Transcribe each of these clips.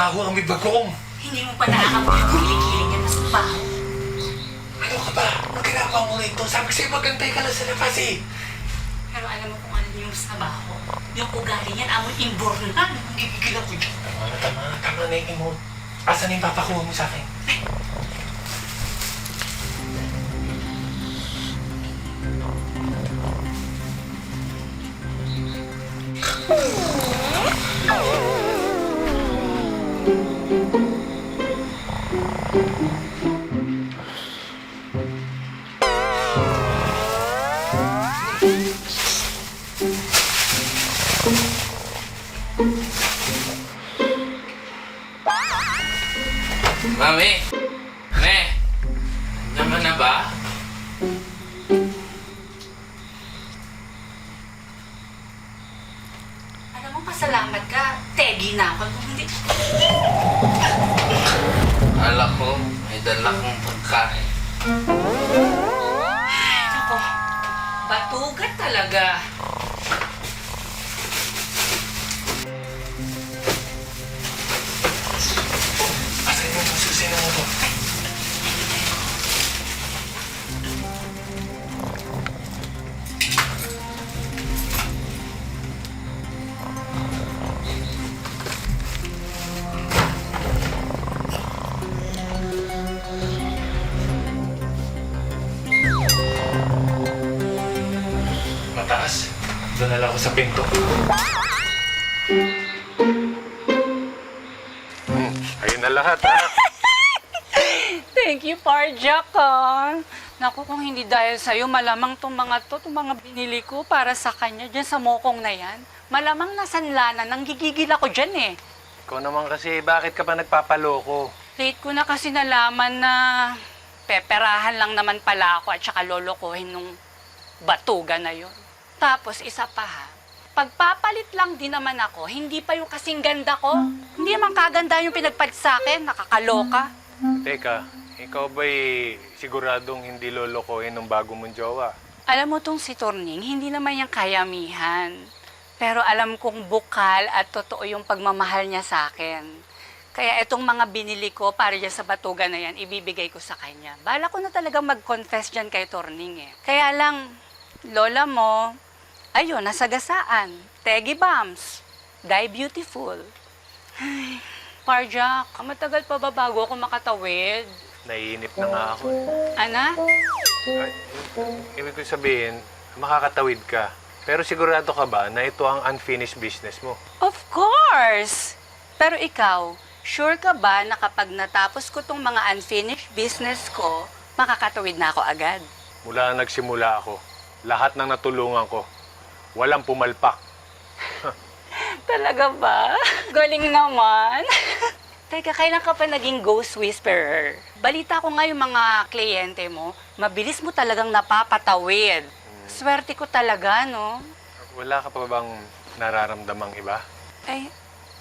baho ang may bagong. Hindi mo pa nakakabuhay kumiling-kiling yan sa baho. Ano ka ba? Ang ginagawa mo rito? Sabi sa'yo magantay ka lang sa labas eh. Pero alam mo kung ano yung sa baho? Yung ugali niyan, amoy imbornan. Gigigil ako dyan. Tama na yung emote. Asan yung papakuha mo sa akin? Mami! Me! Naman na ba? Alam mo, pasalamat ka. Tegi na ako. Kung hindi... Akala ko, may dala kong pagkain. Ay, nako. Batugat talaga. Asan yung masusin na mo? Mataas. Doon na lang ako sa pinto. Ayun na lahat, ha? Thank you, Parjak, ah. Naku, kung hindi dahil sa'yo, malamang itong mga binili ko para sa kanya dyan sa mokong na yan. Malamang nasanlanan, nanggigigil ako dyan eh. Ikaw naman kasi, bakit ka pa nagpapaloko? Late ko na kasi nalaman na peperahan lang naman pala ako at saka lolokohin nung batuga na yon. Tapos isa pa ha, pagpapalit lang din naman ako, hindi pa yung kasing ganda ko. Hindi naman kaganda yung pinagpalit sa akin, nakakaloka. Teka, ikaw ba'y siguradong hindi lolokohin ng bago mong jowa? Alam mo tong si Torning, hindi naman yung kayamihan. Pero alam kong bukal at totoo yung pagmamahal niya sa akin. Kaya itong mga binili ko para dyan sa batuga na yan, ibibigay ko sa kanya. Bala ko na talagang mag-confess dyan kay Torning eh. Kaya lang, lola mo, ayun, nasagasaan. Tegi Bams. Die beautiful. Ay, Parjak, matagal pa ba bago ako makatawid? Naiinip na nga ako. Ana? Ay, ibig ko sabihin, makakatawid ka. Pero sigurado ka ba na ito ang unfinished business mo? Of course! Pero ikaw, sure ka ba na kapag natapos ko tong mga unfinished business ko, makakatawid na ako agad? Mula na nagsimula ako, lahat ng natulungan ko, walang pumalpak. Talaga ba? Galing naman. Teka, kailan ka pa naging ghost whisperer? Balita ko nga yung mga kliyente mo, mabilis mo talagang napapatawid. Swerte ko talaga, no? Wala ka pa bang nararamdamang iba? Ay,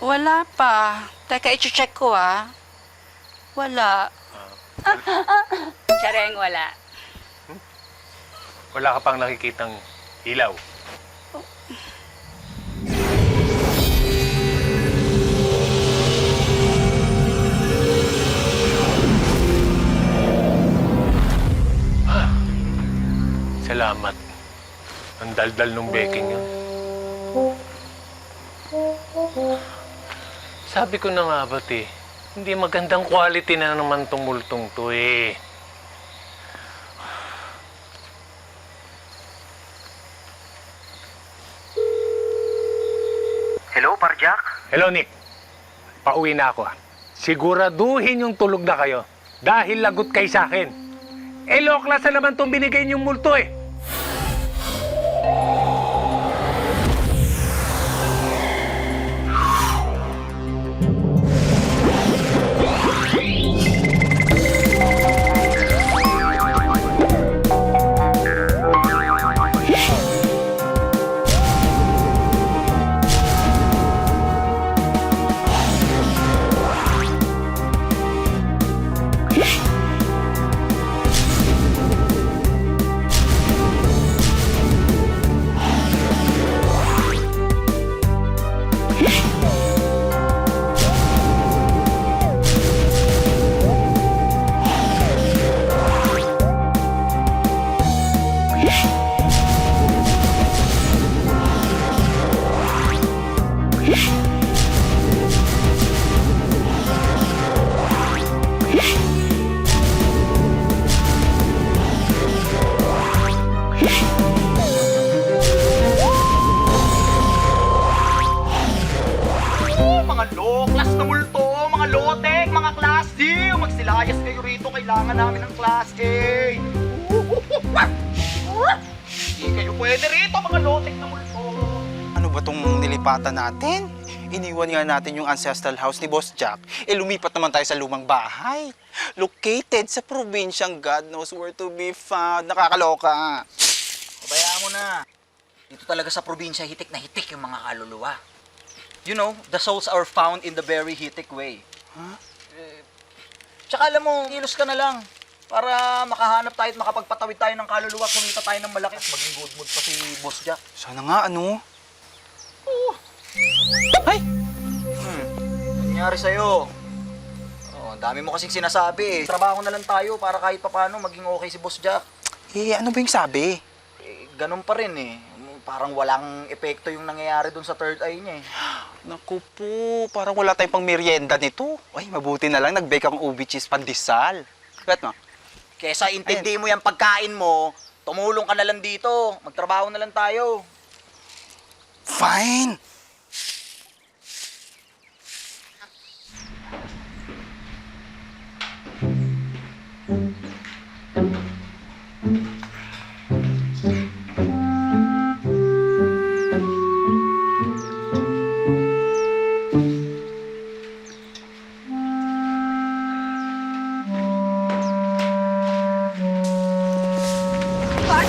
wala pa. Teka, i-check ko ah. Wala. Tsareng wala. Wala ka pang nakikitang ilaw? Salamat. Ang daldal nung baking yun. Sabi ko na nga ba't eh, hindi magandang quality na naman tong multong to eh. Hello, Parjak? Hello, Nick. Pauwi na ako. Siguraduhin yung tulog na kayo dahil lagot kayo sa akin. Low class na naman itong binigay niyong multo eh. Kailangan namin ng Class A. Hindi kayo pwede rito, mga lotek na multo. Ano ba tong nilipatan natin? Iniwan nga natin yung ancestral house ni Boss Jack. Lumipat naman tayo sa lumang bahay. Located sa probinsyang God knows where to be found. Nakakaloka. Pabayaan mo na. Dito talaga sa probinsya, hitik na hitik yung mga kaluluwa. You know, the souls are found in the very hitik way. Huh? Tsaka alam mo, ilos ka na lang. Para makahanap tayo at makapagpatawid tayo ng kaluluwa, kumita tayo ng malaki at maging good mood pa si Boss Jack. Sana nga, ano? Ay! Nangyari sa'yo? Oh, ang dami mo kasing sinasabi eh. Trabaho na lang tayo para kahit papano maging okay si Boss Jack. Ano ba yung sabi? Ganun pa rin eh. Parang walang epekto yung nangyayari dun sa third eye niya eh. Naku po, parang wala tayong pang merienda nito. Ay, mabuti na lang nag-bake akong ubi cheese pandesal. Gat mo? Kesa intindi mo yung pagkain mo, tumulong ka na lang dito. Magtrabaho na lang tayo. Fine!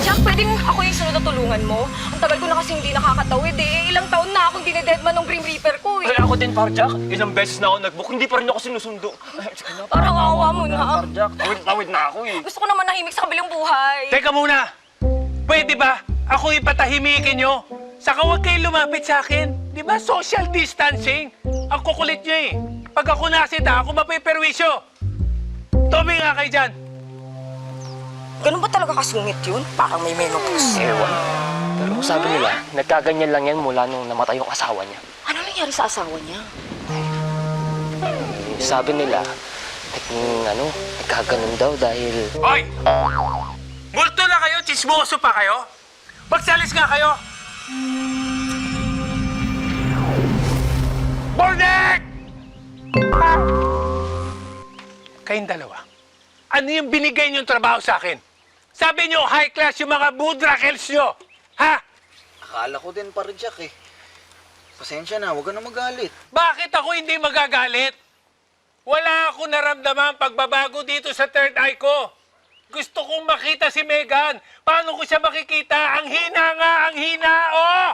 Jack, pwedeng ako yung sunod na tulungan mo? Ang tagal ko na kasi hindi nakakatawid eh. Ilang taon na akong dinededman ng Grim Reaper ko eh. Ay, ako din, Parjak. Ilang beses na ako nag-book, hindi pa rin ako sinusundo. Ay, sige na, Parang awa mo na. Parjak, tawid na ako eh. Gusto ko naman nahimik sa kabilang buhay. Teka muna! Pwede ba? Ako ipatahimikin nyo? Saka huwag kayo lumapit sa akin. Di ba social distancing? Ang kukulit nyo eh. Pag ako nasita, ako mapiperwisyo. Tobi nga kayo dyan. Ganun ba talaga kasungit yun? Parang may menopause. Ewan. Pero sabi nila, nagkaganyan lang yan mula nung namatay yung asawa niya. Ano nangyari sa asawa niya? Sabi nila, nagkaganon daw dahil... Hoy! Multo na kayo? Chismoso pa kayo? Magsalis nga kayo! Bornek! Kayong dalawa, ano yung binigay niyong trabaho sa akin? Sabi niyo, high class yung mga budrakels niyo! Ha? Akala ko din pa rin, Jack eh. Pasensya na, huwag ka na magalit. Bakit ako hindi magagalit? Wala akong naramdaman pagbabago dito sa third eye ko. Gusto kong makita si Megan. Paano ko siya makikita? Ang hina nga, ang hina, oh!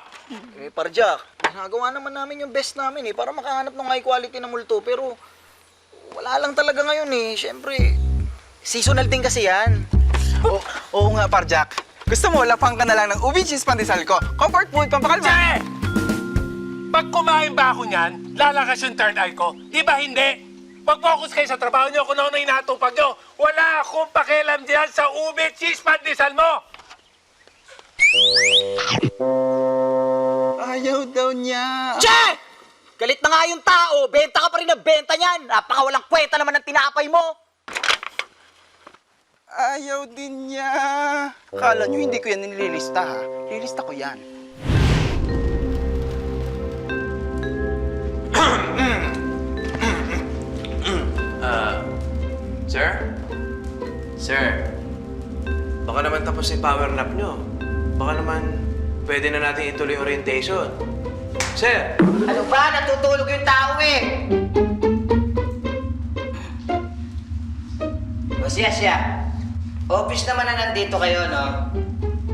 Parjak, nagawa naman namin yung best namin eh, para makahanap ng high quality na multo. Pero wala lang talaga ngayon eh. Siyempre, seasonal din kasi yan. Oo nga, Parjak. Gusto mo, lapang ka na lang ng ubi cheese pandesal ko. Comfort food, pampakalma. Che! Pag kumain ba ako niyan, lalakas yung third eye ko. Di ba hindi? Mag-focus kayo sa trabaho niyo kung ano na inatupag niyo. Wala akong pakialam diyan sa ube cheese pandesal mo! Ayaw daw niya. Che! Galit na nga yung tao, benta ka pa rin ng benta niyan. Napakawalang kwenta naman ng tinapay mo. Ayaw din niya. Kala nyo hindi ko yan nililista ha. Lilista ko yan. Sir? Sir, baka naman tapos yung power nap nyo. Baka naman pwede na natin ituloy orientation. Sir! Ano ba? Natutulog yung tao eh. O siya. Obvious naman na nandito kayo, no?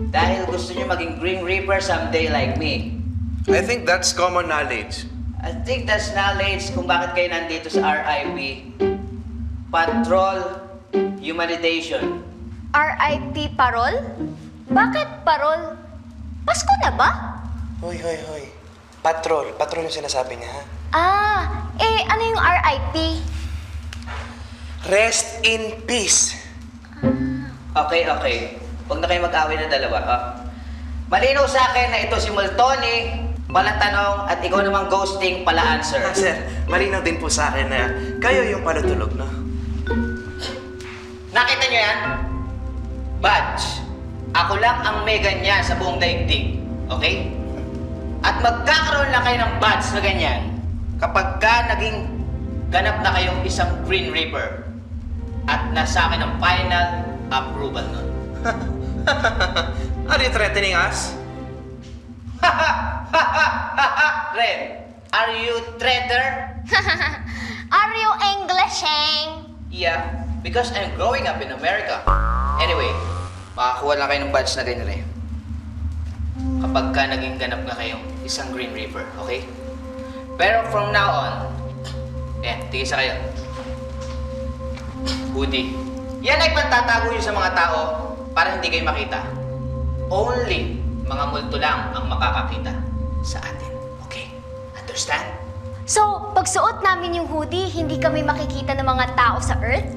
Dahil gusto nyo maging Green Reaper someday like me. I think that's common knowledge. I think that's knowledge kung bakit kayo nandito sa RIP. Patrol Humanization. RIP parol? Bakit parol? Pasko na ba? Hoy. Patrol yung sinasabi niya, ha? Ano yung RIP? Rest in peace. Okay. Huwag na kayo mag-away na dalawa, ha? Malinaw sa akin na ito si Multoni, pala tanong, at ikaw namang ghosting, pala answer. Sir, malinaw din po sa akin na kayo yung palutulog, no? Nakita nyo yan? Badge. Ako lang ang may ganyan sa buong daigdig. Okay? At magkakaroon lang kayo ng badge na ganyan kapag ka naging ganap na kayong isang Green Reaper. at nasa akin ang final approval nun. Are you threatening us? Ren, are you traitor? Are you Englishing? Yeah, because I'm growing up in America. Anyway, makakuha lang kayo ng badge na ganyan eh. Kapag ka naging ganap na kayong isang Green Reaper, okay? Pero from now on, tigisa kayo. Hoodie. Yan ay pantatago nyo sa mga tao para hindi kayo makita. Only mga multo lang ang makakakita sa atin. Okay? Understand? So, pag suot namin yung hoodie, hindi kami makikita ng mga tao sa Earth?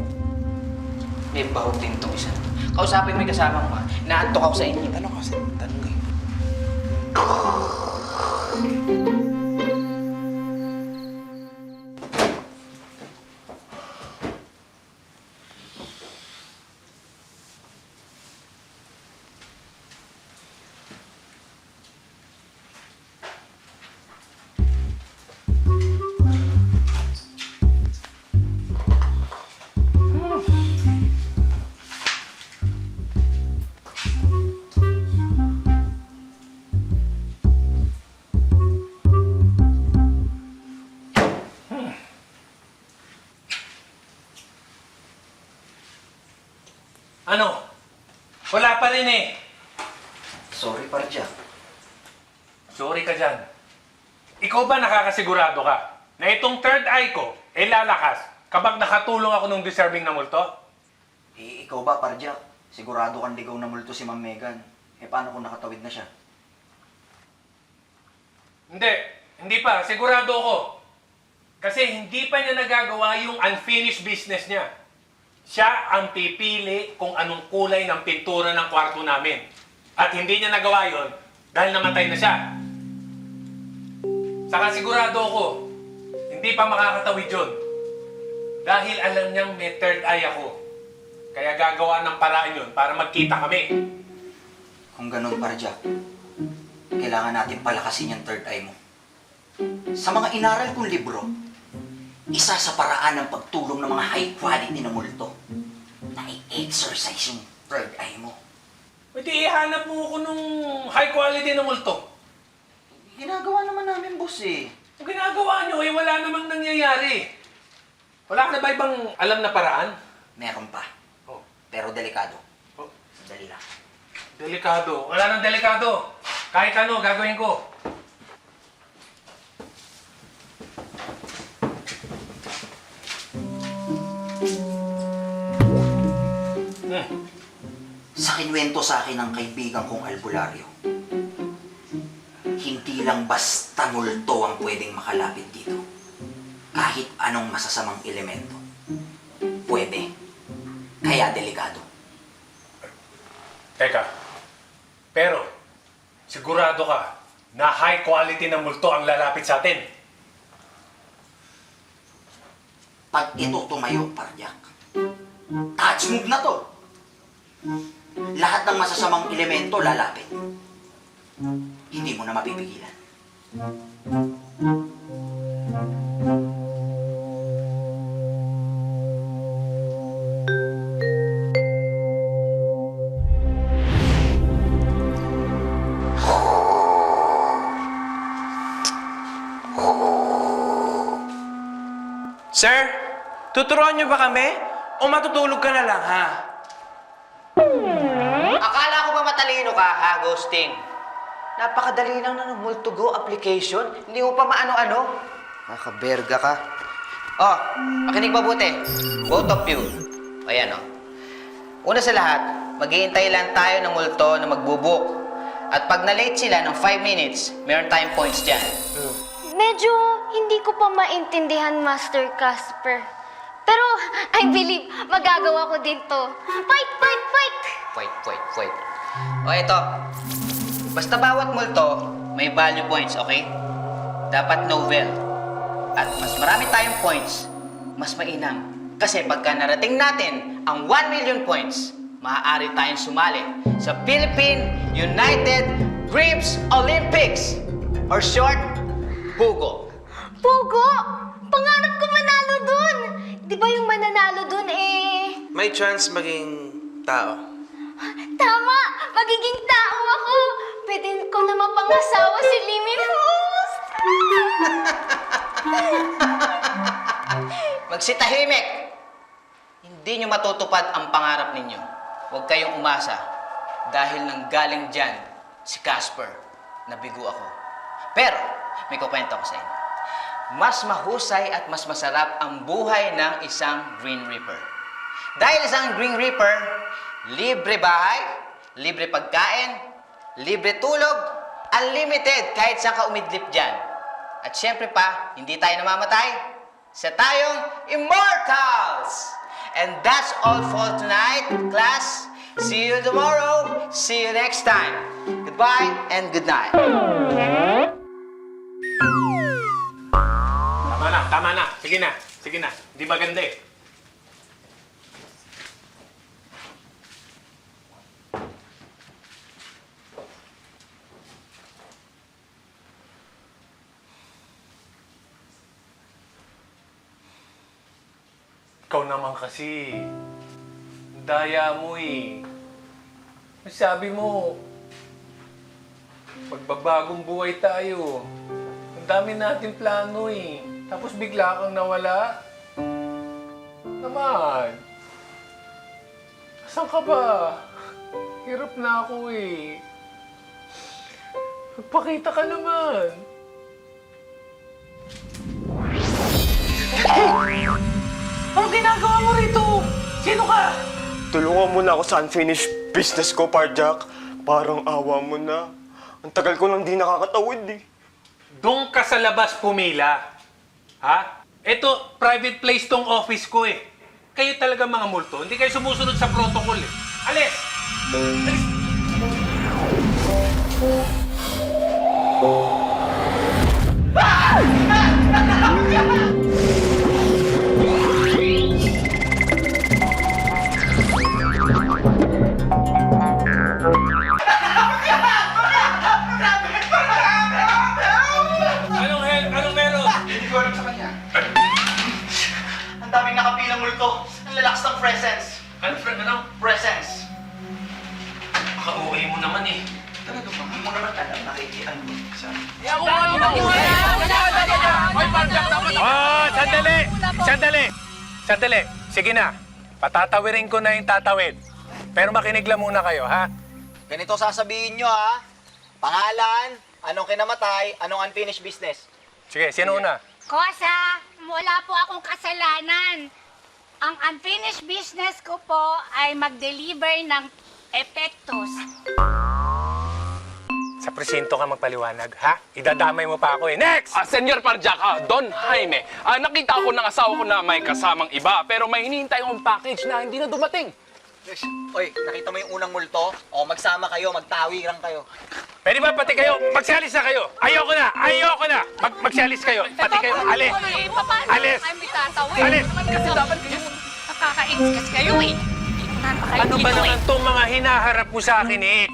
May bahog din itong isa. Kausapin mo yung kasama mo. Naantok ako sa inyo. Tanong kasi, tanong eh. Ano? Wala pa rin eh. Sorry, Parjak. Sorry ka dyan. Ikaw ba nakakasigurado ka na itong third eye ko ay lalakas kapag nakatulong ako ng deserving na multo? Eh, ikaw ba, Parjak? Sigurado kang ligaw na multo si Ma'am Megan. Eh, paano kung nakatawid na siya? Hindi pa. Sigurado ako. Kasi hindi pa niya nagagawa yung unfinished business niya. Siya ang pipili kung anong kulay ng pintura ng kwarto namin. At hindi niya nagawa yon dahil namatay na siya. Saka sigurado ako, hindi pa makakatawid yun. Dahil alam niyang may third eye ako. Kaya gagawa ng paraan yun para magkita kami. Kung ganun, Parjak, kailangan natin palakasin yung third eye mo. Sa mga inaral kong libro, isa sa paraan ng pagtulong ng mga high quality na multo na i-exercise yung third eye mo. Pwede ihanap mo ako nung high quality na multo. Ginagawa naman namin, boss eh. Kung ginagawa nyo, wala namang nangyayari. Wala ka na ba ibang alam na paraan? Meron pa, Oh. pero delikado. Oh. Sandali lang. Delikado. Wala nang delikado. Kahit ano, gagawin ko. Sa kinwento sa akin ng kaibigan kong albularyo, hindi lang basta multo ang pwedeng makalapit dito. Kahit anong masasamang elemento. Pwede. Kaya delikado. Teka. Pero, sigurado ka na high quality na multo ang lalapit sa atin. Pag ito tumayo, Parjak, touch move na to. Lahat ng masasamang elemento lalapit. Hindi mo na mapipigilan. Sir, tuturuan niyo ba kami? O matutulog ka na lang, ha? Akala ko ba matalino ka, ha, Ghosting? Napakadali lang na ng Multigo application. Hindi mo pa maano-ano. Nakaberga ka. Oh, makinig mabuti. Both of you. Ayan, oh. Una sa lahat, maghihintay lang tayo ng multo na magbubuk. At pag na-late sila ng 5 minutes, meron tayong points dyan. Medyo hindi ko pa maintindihan, Master Casper. Pero I believe magagawa ko din to. Fight, fight, fight! Wait. O, ito. Basta bawat multo, may value points, okay? Dapat novel. At mas marami tayong points, mas mainam. Kasi pagka narating natin ang 1 million points, maaari tayong sumali sa Philippine United Dreams Olympics. Or short, Pugo. Pugo! Pangarap ko manalo dun! Di ba yung mananalo dun may chance maging tao. Tama! Magiging tao ako! Pwede ko na mapangasawa si Limit Host! Magsitahimik! Hindi nyo matutupad ang pangarap ninyo. Huwag kayong umasa dahil nang galing dyan si Casper. Nabigo ako. Pero, may kukwento ko sa inyo. Mas mahusay at mas masarap ang buhay ng isang Green Reaper. Dahil isang Green Reaper, libre bahay, libre pagkain, libre tulog, unlimited kahit saan ka umidlip dyan. At syempre pa, hindi tayo namamatay. Sa tayong immortals! And that's all for tonight, class. See you tomorrow. See you next time. Goodbye and good night. Tama na. Sige na. Hindi maganda eh. Ikaw naman kasi, daya mo eh. Sabi mo, magbabagong buhay tayo. Ang dami natin plano eh. Tapos bigla kang nawala. Naman. Asan ka ba? Hirap na ako eh. Magpakita ka naman. Anong ginagawa mo rito? Sino ka? Tulungan mo na ako sa unfinished business ko, Parjak. Parang awa mo na. Ang tagal ko nang di nakakatawid eh. Doon ka sa labas pumila. Ha? Ito, private place tong office ko eh. Kayo talaga mga multo, hindi kayo sumusunod sa protocol eh. Alis! Alis! Anong meron? Hindi ko alam sa kanya. Ang daming nakapilang multo. Ang lalakas ng presence. Ano? Presence. Kauwi mo naman eh. Talaga ba? Hindi mo naman alam nakikian mo sa... Oh, sandali. Sige na. Patatawirin ko na yung tatawid. Pero makinig lang muna kayo, ha? Ganito sasabihin nyo, ha? Pangalan, anong kinamatay, anong unfinished business. Sige, sino una? Kosa, wala po akong kasalanan. Ang unfinished business ko po ay mag-deliver ng epektos. Sa presinto ka magpaliwanag, ha? Idadamay mo pa ako eh. Next! Senyor Parjak, Don Jaime, nakita ko ng asawa ko na may kasamang iba, pero may hinihintay akong package na hindi na dumating. Oy, nakita mo yung unang multo? O magsama kayo, magtawiran kayo. Pwede ba pati kayo? Magsialis na kayo. Ayoko na. Magsialis kayo. Pati kayo. Alis. Alis. Alis. Kasi dapat kayo nakakainis kayo eh. Ano ba naman itong mga hinaharap mo sa akin eh?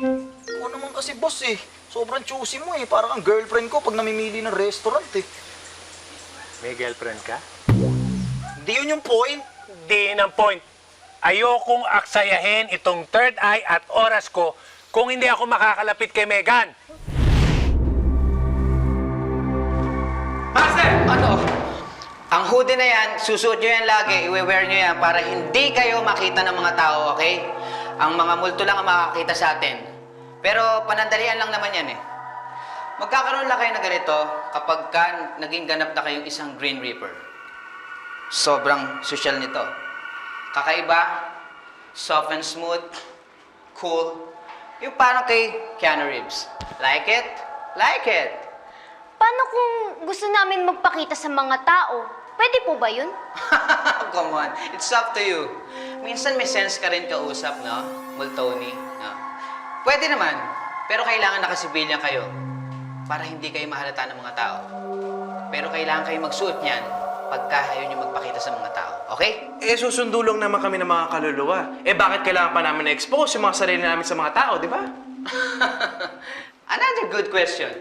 Oo naman kasi boss eh. Sobrang choosy mo eh. Parang ang girlfriend ko pag namimili ng restaurant eh. May girlfriend ka? Hindi yun yung point. Di ng point. Ayokong aksayahin itong third eye at oras ko kung hindi ako makakalapit kay Megan. Master! Ano? Ang hoodie na yan, susuot nyo yan lagi, i-wear nyo yan para hindi kayo makita ng mga tao, okay? Ang mga multo lang ang makakita sa atin. Pero panandalian lang naman yan eh. Magkakaroon lang kayo na ganito kapag naging ganap na kayong isang Green Reaper. Sobrang social nito. Kakaiba, soft and smooth, cool. Yung parang kay Keanu Reeves. Like it? Like it! Paano kung gusto namin magpakita sa mga tao? Pwede po ba yun? Come on, it's up to you. Minsan may sense ka rin kausap, no? Multoni, no? Pwede naman, pero kailangan nakasibilyan kayo para hindi kayo mahalata ng mga tao. Pero kailangan kayo magsuot niyan pagka ayaw niyo magpakita sa mga tao, okay? Eh, susundulong naman kami ng mga kaluluwa. Eh, bakit kailangan pa namin na-expose yung mga sarili namin sa mga tao, di ba? Another good question.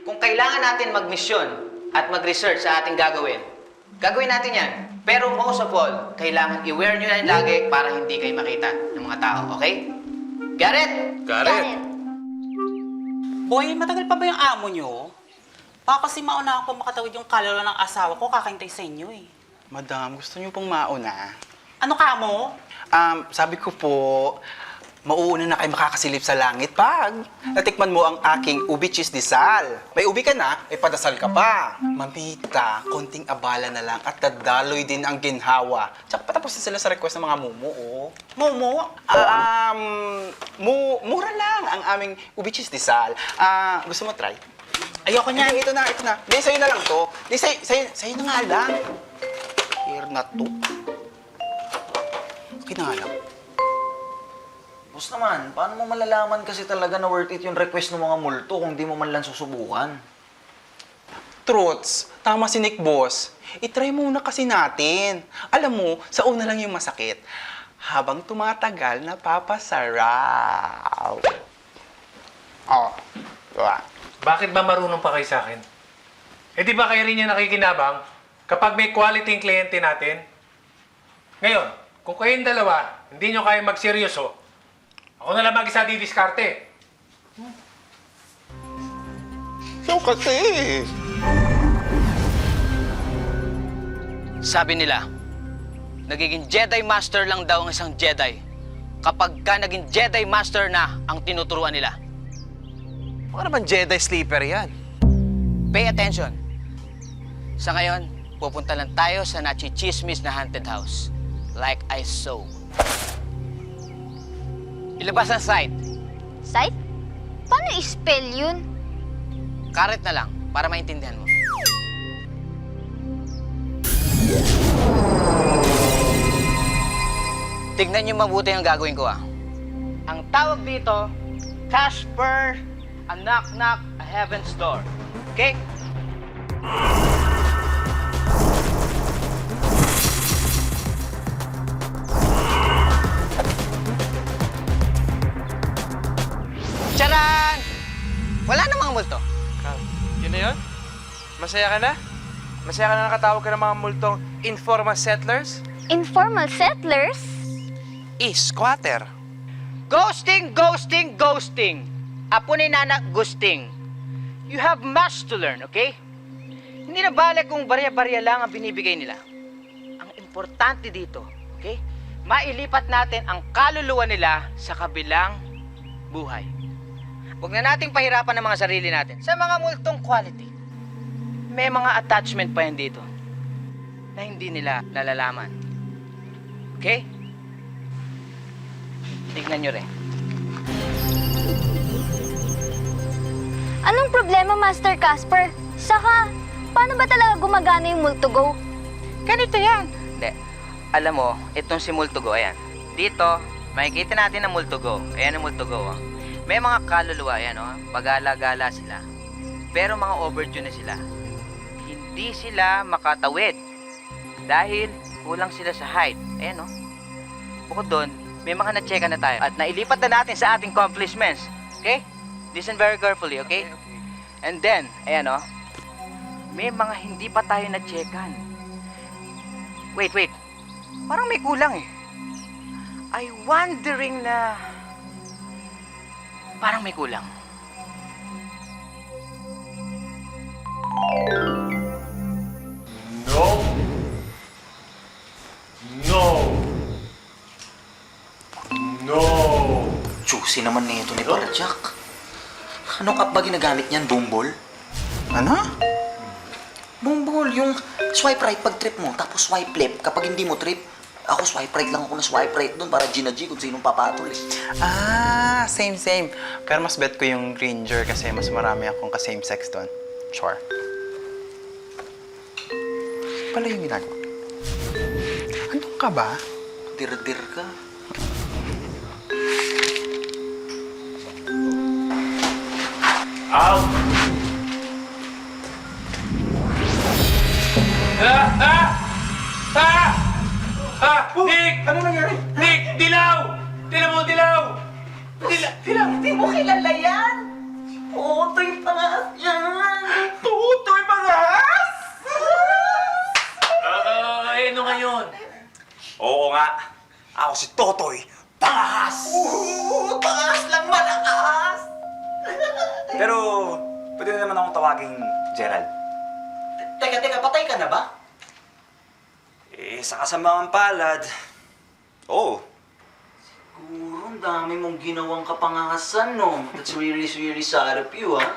Kung kailangan natin magmisyon at mag-research sa ating gagawin natin yan. Pero most of all, kailangan i-wear nyo yan lagi para hindi kayo makita ng mga tao, okay? Got it? Got it. Boy, matagal pa ba yung amo nyo? Baka kasi mauna ako makatawid yung kaluluwa ng asawa ko, kakantay sa inyo eh. Madam, gusto niyo pong mauna? Ano ka mo? Sabi ko po, mauuna na kayo makakasilip sa langit pag natikman mo ang aking ubi cheese disal. May ubi ka na, may padasal ka pa. Mamita, konting abala na lang at dadaloy din ang ginhawa. Tsaka patapos na sila sa request ng mga mumu, oh. Momo? Mura lang ang aming ubi cheese disal. Gusto mo try? Ayoko niyan. Ito na. Di, sa'yo na lang to. Di, sa'yo na nga lang. Here na to. Okay na nga lang. Boss naman, paano mo malalaman kasi talaga na worth it yung request ng mga multo kung di mo man lang susubukan? Truths, tama si Nick Boss. I-try muna kasi natin. Alam mo, sa una lang yung masakit. Habang tumatagal, napapasarap. Oh, diba? Bakit ba marunong pa kayo sa akin? Eh di ba kayo rin yung nakikinabang kapag may quality yung kliyente natin? Ngayon, kung kayong dalawa, hindi nyo kaya magseryoso, ako na lang mag-isa didiskarte. So kasi. Sabi nila, nagiging Jedi Master lang daw ang isang Jedi kapag ka naging Jedi Master na ang tinuturuan nila. Baka naman Jedi Sleeper yan. Pay attention. Sa ngayon, pupunta lang tayo sa nachichismis na haunted house. Like I saw. Ilabas ang sight. Sight? Paano i-spell yun? Karet na lang para maintindihan mo. Tignan niyo mabuti ang gagawin ko, ah. Ang tawag dito, Casper, a knock-knock, a heaven's door. Okay? Charan! Wala na mga multo. Yun na yun? Masaya ka na? Masaya ka na nakatawag ka ng mga multong informal settlers? Informal settlers? Squatter. Ghosting, ghosting, ghosting. Apo ni Nana, ghosting. You have much to learn, okay? Hindi na balik kung barya-barya lang ang binibigay nila. Ang importante dito, okay? Mailipat natin ang kaluluwa nila sa kabilang buhay. Huwag na nating pahirapan ang mga sarili natin sa mga multong quality. May mga attachment pa yan dito na hindi nila nalalaman. Okay? Tignan nyo rin. Anong problema, Master Casper? Saka, paano ba talaga gumagana yung Multigo? Ganito yan. Hindi. Alam mo, itong si Multigo, ayan. Dito, makikita natin ang Multigo. Ayan ang Multigo, oh. May mga kaluluwa, ayan, oh. Pagala-gala sila. Pero mga overdue na sila. Hindi sila makatawid. Dahil kulang sila sa height. Ayan, oh. Bukod doon, may mga na-checkan na tayo. At nailipat na natin sa ating accomplishments. Okay? Listen very carefully, okay? And then, ayan, oh. May mga hindi pa tayo na-checkan. Wait. Parang may kulang eh. I wondering na... Parang may kulang. No! Juicy naman na ito ni Parjak. Anong app ba ginagamit niyan? Boomball? Ano? Boomball, yung swipe right pag trip mo, tapos swipe left kapag hindi mo trip. Ako swipe right lang ako na swipe right doon para G kung sinong papatol eh. Same. Pero mas bet ko yung Granger kasi mas marami akong ka-same sex doon. Sure. Pala yung ginagawa. Ano ka ba? Dir-dir ka. Out! Nick! Ano nangyari? Nick! Dilaw! Tinan mo, dilaw! Dilaw! Hindi mo kilala yan? Tutoy pangas yan! Tutoy pangas? Eh, nung ngayon. Oo nga. Ako si Totoy. Pangahas! Pangas lang malakas! Pero, pwede na naman akong tawaging Gerald. Teka, patay ka na ba? Sa kasamaang palad, oo. Siguro, ang dami mong ginawang kapangahasan, no? That's really sad of you, ha?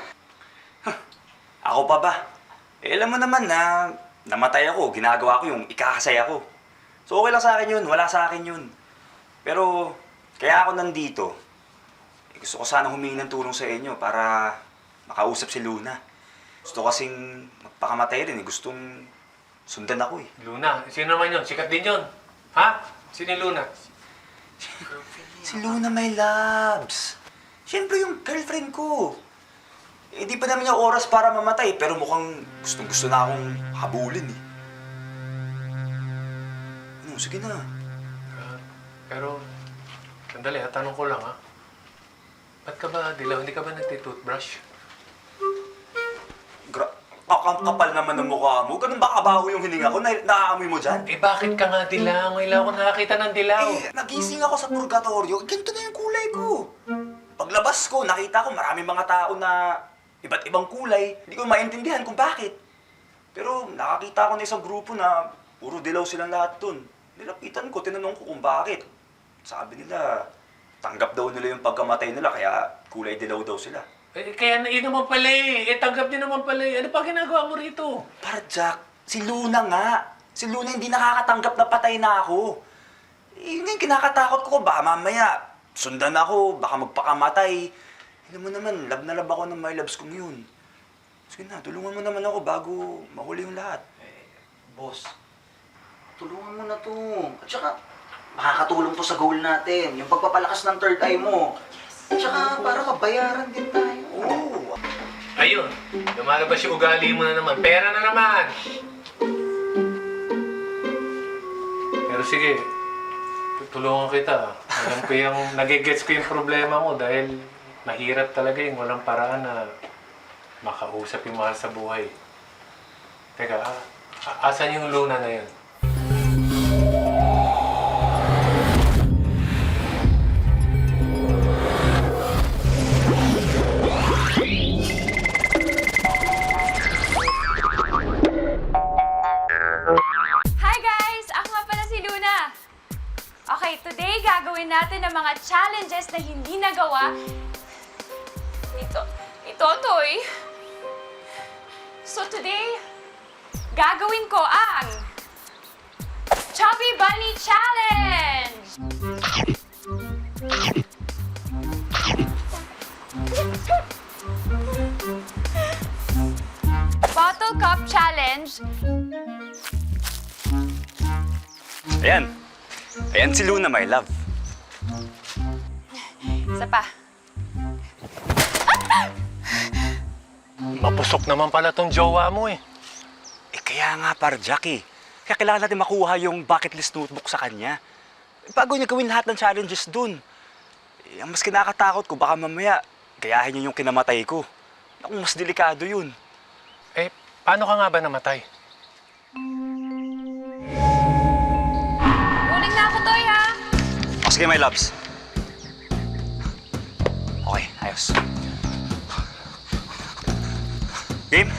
Ako pa ba? Alam mo naman na namatay ako, ginagawa ko yung ikakasaya ko. So okay lang sa akin yun, wala sa akin yun. Pero kaya ako nandito, gusto ko sana humingi ng tulong sa inyo para makausap si Luna. Gusto kasing magpakamatay rin, gustong sundan ako eh. Luna, sino naman yun? Sikat din yun. Ha? Sino yung Luna? Si Luna, my loves. Siyempre yung girlfriend ko. Di pa naman yung oras para mamatay, pero mukhang gustong-gusto na akong habulin eh. Ano, sige na. Pero, sandali ha, tanong ko lang ha. Ba't ka ba dilaw? Hindi ka ba nagtitoothbrush? Kapal naman ng mukha mo. Ganun ba kabaho yung hininga ko? Naaamoy mo dyan? Bakit ka nga dilaw? Ngayon ako nakakita ng dilaw. Nagising ako sa purgatorio. Ganito na yung kulay ko. Paglabas ko, nakita ko maraming mga tao na iba't ibang kulay. Hindi ko maintindihan kung bakit. Pero nakakita ko na isang grupo na puro dilaw silang lahat dun. Nilapitan ko, tinanong ko kung bakit. Sabi nila, tanggap daw nila yung pagkamatay nila, kaya kulay dilaw daw sila. Kaya yun naman pala eh. Tanggap niyo naman pala eh. Ano pa ginagawa mo rito? Jack, si Luna nga. Si Luna hindi nakakatanggap na patay na ako. Yun yung kinakatakot ko. Baka mamaya, sundan ako, baka magpakamatay. Alam mo naman, love na love ako ng my loves kong yun. Sige na, tulungan mo naman ako bago mahuli yung lahat. Boss, tulungan mo na to. At saka, makakatulong to sa goal natin. Yung pagpapalakas ng third eye mo. At saka, para mabayaran din tayo. Oo. Ayun, lumalabas yung ugali mo na naman. Pera na naman! Pero sige, tutulungan kita. Alam ko yung, nagigets ko yung problema mo dahil mahirap talaga yung walang paraan na makausap yung mahal sa buhay. Teka, asan yung Luna na yun? Hi guys! Ako nga pala si Luna. Okay, today gagawin natin ang mga challenges na hindi nagawa ito, Toy. So today, gagawin ko ang Chubby Bunny Challenge! Bottle Cup Challenge. Ayan. Ayan si Luna, my love. Isa pa. Mapusok naman pala tong jowa mo eh. Kaya nga, Jackie. Kaya kailangan natin makuha yung bucket list notebook sa kanya. Bago niya gawin lahat ng challenges dun. Ang mas kinakatakot ko, baka mamaya gayahin niya yung kinamatay ko. Naku, mas delikado yun. Paano ka nga ba namatay? Uling na ako, Toy, ha? O sige, my loves. Okay, ayos. Game?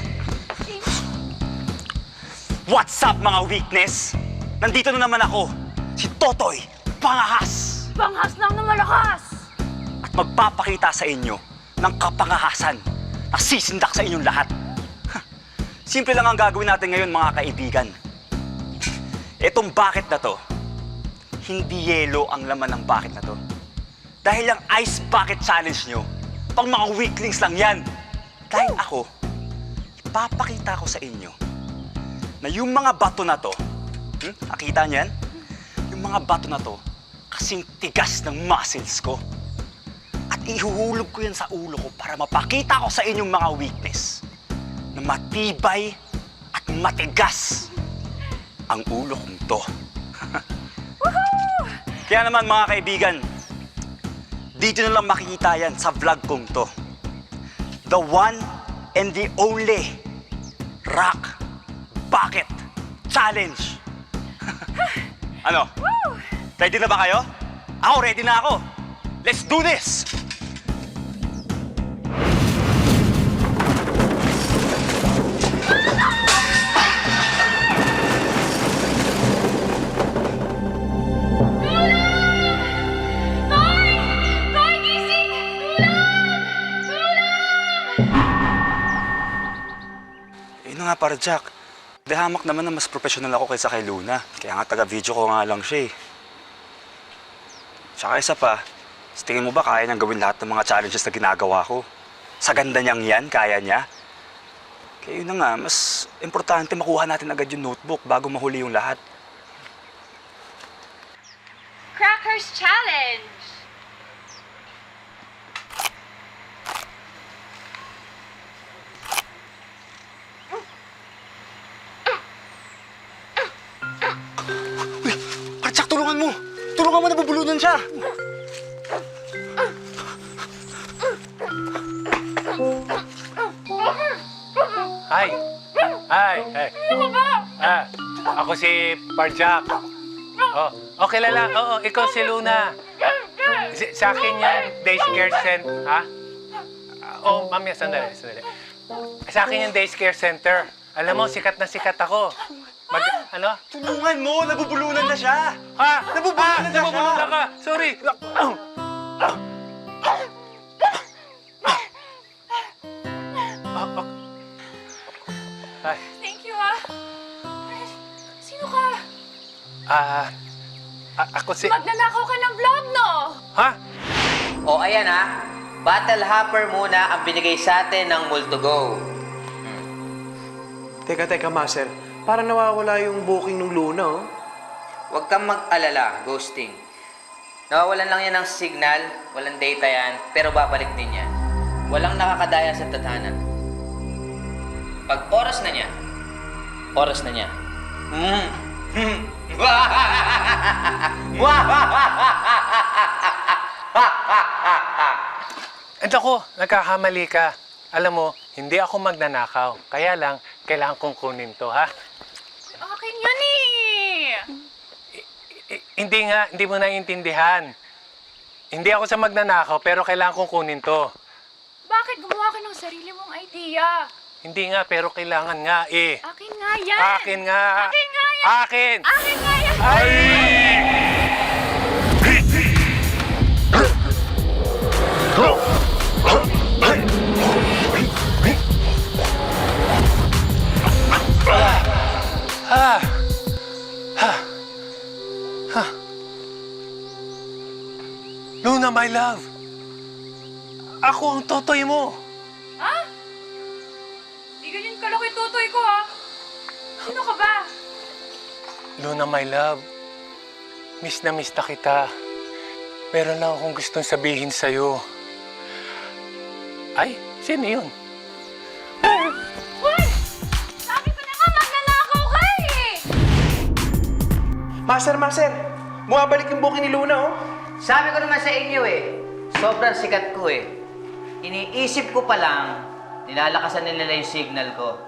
What's up, mga weakness? Nandito na naman ako, si Totoy, Pangahas. Panghas lang na malakas! At magpapakita sa inyo ng kapangahasan na sisindak sa inyong lahat. Simple lang ang gagawin natin ngayon, mga kaibigan. Etong bucket na to, hindi yelo ang laman ng bucket na to. Dahil ang ice bucket challenge nyo, pang mga weaklings lang yan. Dahil ako, ipapakita ko sa inyo na yung mga bato na to, nakita niyan? Yung mga bato na to, kasing tigas ng muscles ko. At ihuhulog ko yan sa ulo ko para mapakita ko sa inyong mga weakness na matibay at matigas ang ulo kong to. Kaya naman, mga kaibigan, dito na lang makikita yan sa vlog kong to. The one and the only Rock Bucket Challenge. Ano? Ready na ba kayo? Ako, ready na ako. Let's do this! Yun na nga para Jack. Hamak naman na mas professional ako kaysa kay Luna. Kaya nga taga-video ko nga lang siya eh. Tsaka isa pa, sa tingin mo ba kaya niyang gawin lahat ng mga challenges na ginagawa ko? Sa ganda niyang yan, kaya niya? Kaya yun na nga, mas importante makuha natin agad yung notebook bago mahuli yung lahat. Crackers Challenge! Parchak, tulungan mo! Tulungan mo, nabubulunan siya! Hi! Hi! Ano ba? Ako si Parjak. Oh, okay lala. Oo, ikaw si Luna. Sa akin yan, daycare center. Ha? Oh, mamaya, sandali. Sa akin yung daycare center. Alam mo, sikat na sikat ako. Ano? Tulungan mo! Nabubulunan na siya! Ha? Nabubulunan na siya! Nabubulunan ka! Sorry! Ay, Thank you, ah. Sino ka? ako si... Magnanakaw ka ng vlog, no? Ha? O ayan ha, Battle Hopper muna ang binigay sa atin ng Multigo. Teka, Master. Parang nawawala yung booking ng Luna, oh. Huwag kang mag-alala, ghosting. Nawawalan lang yan ng signal, walang data yan, pero babalik din yan. Walang nakakadaya sa tadhana. Pag oras na niya, oras na niya. Eh ako, nagkakamali ka. Alam mo, hindi ako magnanakaw. Kaya lang, kailangan kong kunin to, ha? Akin yun eh. Hindi mo naiintindihan. Hindi ako sa magnanakaw, pero kailangan kong kunin to. Bakit gumawa ka ng sarili mong idea? Hindi nga, pero kailangan nga eh. Akin nga yan. Akin nga! Akin nga yan. Akin! Akin nga yan. Ay! Luna, my love. Ako ang totoy mo. Ha? Di ganyan kalaki tutoy ko, ha? Sino ka ba? Luna, my love. Miss na kita. Meron lang akong gustong sabihin sa'yo. Ay, sino yun? Uy! Sabi ko na nga, magnanakaw ka eh! Master! Bumabalik yung booking ni Luna, oh. Sabi ko naman sa inyo eh, sobrang sikat ko eh. Iniisip ko pa lang, nilalakasan nila yung signal ko.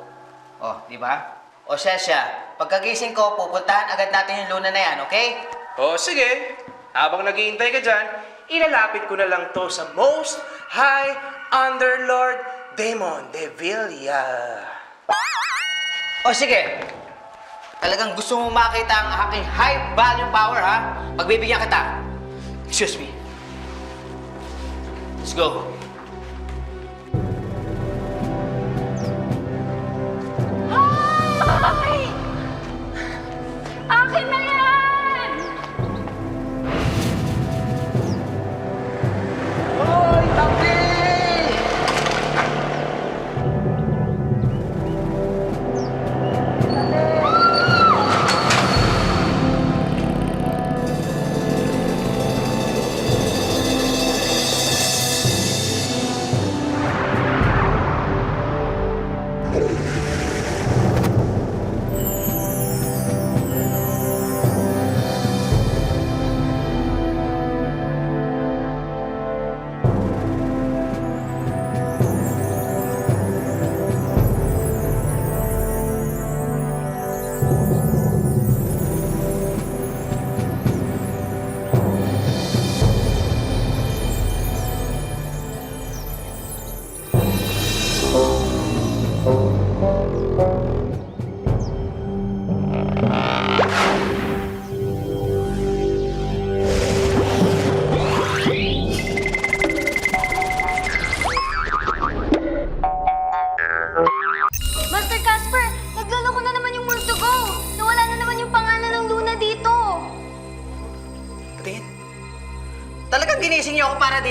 Oh, di ba? O siya, pagkagising ko, pupuntahan agad natin yung Luna na yan, okay? O sige, habang naghihintay ka dyan, ilalapit ko na lang to sa Most High Underlord Damon de Villa. O sige, talagang gusto mo makita ang aking high value power, ha? Pagbibigyan kita. Excuse me. Let's go. Ay! Akin na yan! Hoy, tabi!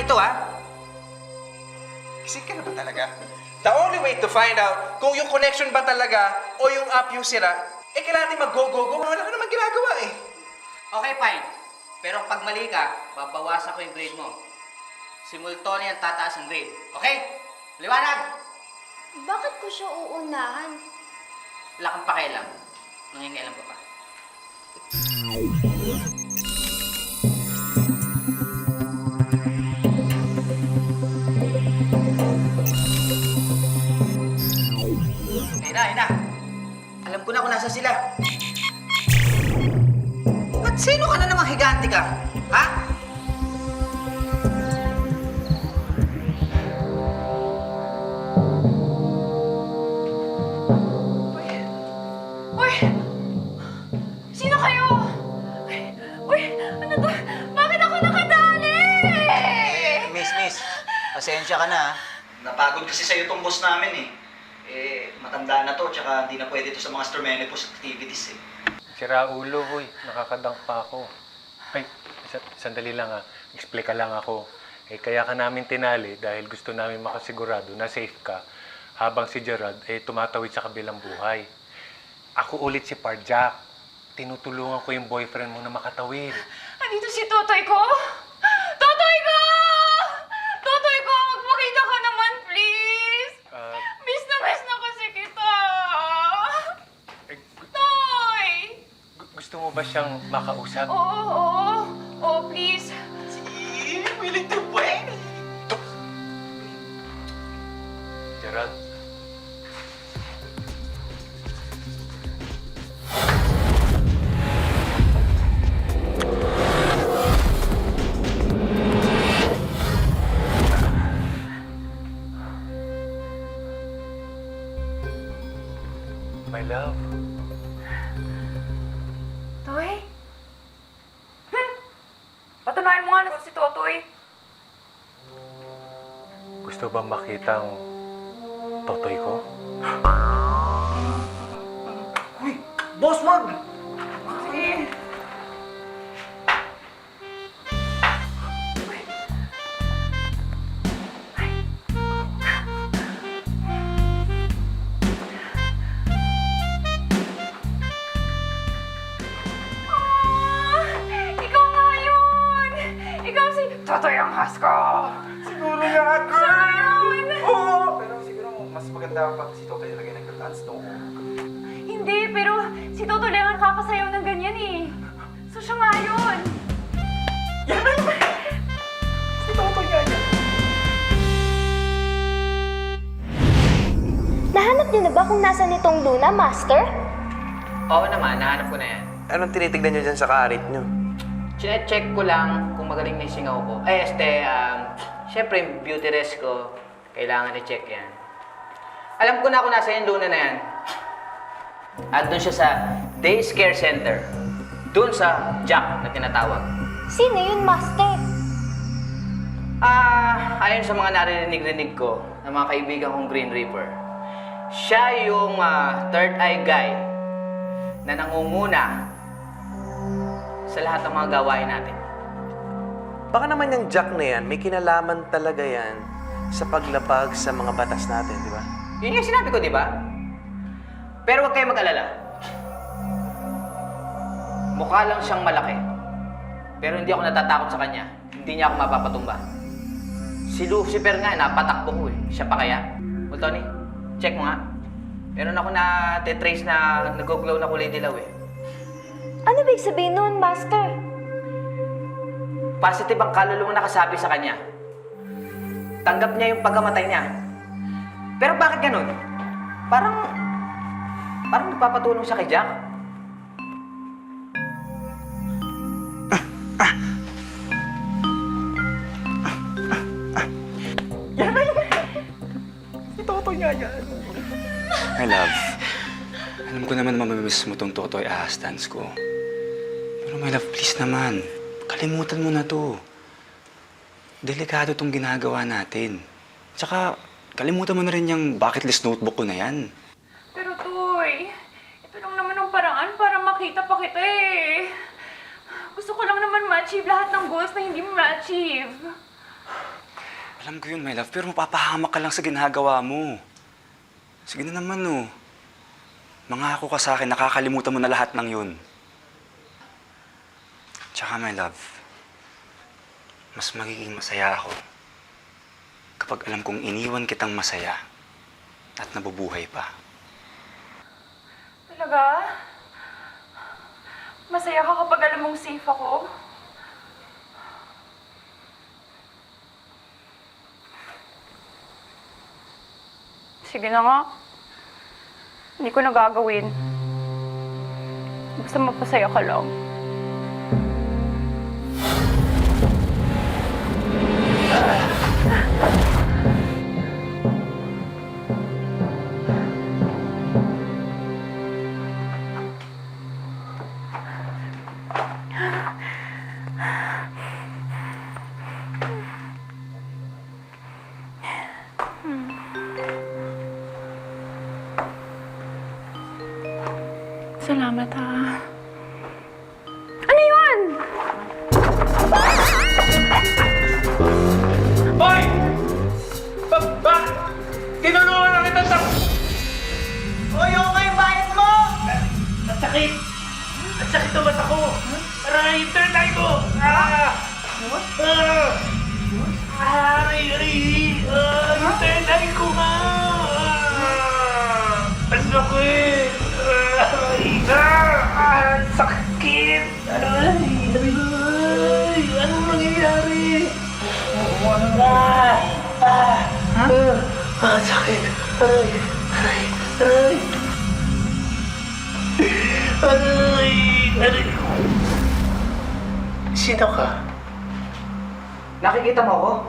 dito, ha? Kising ka na ba talaga? The only way to find out kung yung connection ba talaga o yung app yung sira, eh kailangan natin mag-go-go-go. Wala ka naman ginagawa eh. Okay, fine. Pero pag mali ka, babawasan ko yung grade mo. Simultone ang tataas ang grade. Okay? Liwanag! Bakit ko siya uunahan? Wala kang pakialam. Nangingialam ka pa. Ayun na. Alam ko na kung nasa sila. At sino ka na namang higante ka? Ha? Uy! Sino kayo? Uy! Ano to? Bakit ako nakadali? Miss, pasensya ka na. Napagod kasi sa'yo tong boss namin eh. Matanda na to, tsaka hindi na pwede to sa mga Stromenopause activities eh. Sira ulo, hoy. Nakakadunk pa ako. Ay, sandali lang ha. Explica lang ako. Kaya ka namin tinali dahil gusto namin makasigurado na safe ka habang si Gerald tumatawid sa kabilang buhay. Ako ulit si Parjak. Tinutulungan ko yung boyfriend mo na makatawid. Andito si Totoy ko? Totoy ko! Totoy ko, magpakita ka naman, please! Miss na kasi kita! Toy! Gusto mo ba siyang makausap? Oo, please. Willing to wait? Gerald? My love. Toy? Patunayan mo nga na si Totoy. Gusto bang makita ang totoy ko? Boss, wag! Sige. Ikaw nga yun! Ikaw si Totoy ang Hasko! Siguro nga, Siya yun! Oo! Pero siguro mas maganda pa si Totoy talaga nag-dance to. Hindi, pero si Totoy lang ang kakasayaw ng ganyan eh. So siya nga yun! Si Totoy nga yan. Nahanap niyo na ba kung nasa nitong Luna, Master? Oo naman, nahanap ko na yan. Anong tinitignan nyo dyan sa karit nyo? Check ko lang kung magaling na yung singaw ko. Siyempre yung beauty rest ko, kailangan i-check yan. Alam ko na kung nasa yung Luna na yan. At doon siya sa Day Care Center. Doon sa Jack na tinatawag. Sino yun, Master? Ayon sa mga narinig-rinig ko ng mga kaibigan kong Green Reaper, siya yung third eye guy na nangunguna sa lahat ng mga gawain natin. Baka naman yung Jack na yan, may kinalaman talaga yan sa paglabag sa mga batas natin, di ba? Yun yung sinabi ko, di ba? Pero huwag kayo mag-alala. Mukha lang siyang malaki. Pero hindi ako natatakot sa kanya. Hindi niya ako mapapatumba. Si Lucifer nga, napatakbo ko eh. Siya pa kaya? Well, Tony, check mo nga. Meron ako na trace na nag-glow na kulay dilaw eh. Ano big sabihin nun, Master? Positive ang kaluluwa nakasabi sa kanya. Tanggap niya yung pagkamatay niya. Pero bakit ganun? Parang nagpapatulong siya kay Jack. Si Totoy nga yan. My love, alam ko naman mamimiss mo tong Totoy ahas dance ko. Pero my love, please naman, kalimutan mo na to. Delikado tong ginagawa natin. Tsaka, kalimutan mo na rin yung bucket list notebook ko na yan. Pero Toy, ito lang naman ang paraan para makita pa kita eh. Gusto ko lang naman ma-achieve lahat ng goals na hindi mo ma-achieve. Alam ko yun, my love, pero mapapahamak ka lang sa ginagawa mo. Sige na naman, oh. Mangako ka sa akin, nakakalimutan mo na lahat ng yun. Tsaka, my love, mas magiging masaya ako kapag alam kong iniwan kitang masaya at nabubuhay pa. Talaga? Masaya ka kapag alam mong safe ako? Sige na nga. Hindi ko na gagawin. Basta mapasaya ka lang. Salamat, ha. Ano yun? Hoy! Tinulungan lang kita sa... Hoy, okay, bayad mo! Ang sakit! Ang sakit ng mata ko! Aray, yung third eye ko! Aray! Yung third eye ko nga! Ang sakit! Ang sakit! Aray! Anong nangyayari? Ang sakit! Aray! Sino ka? Nakikita mo ako?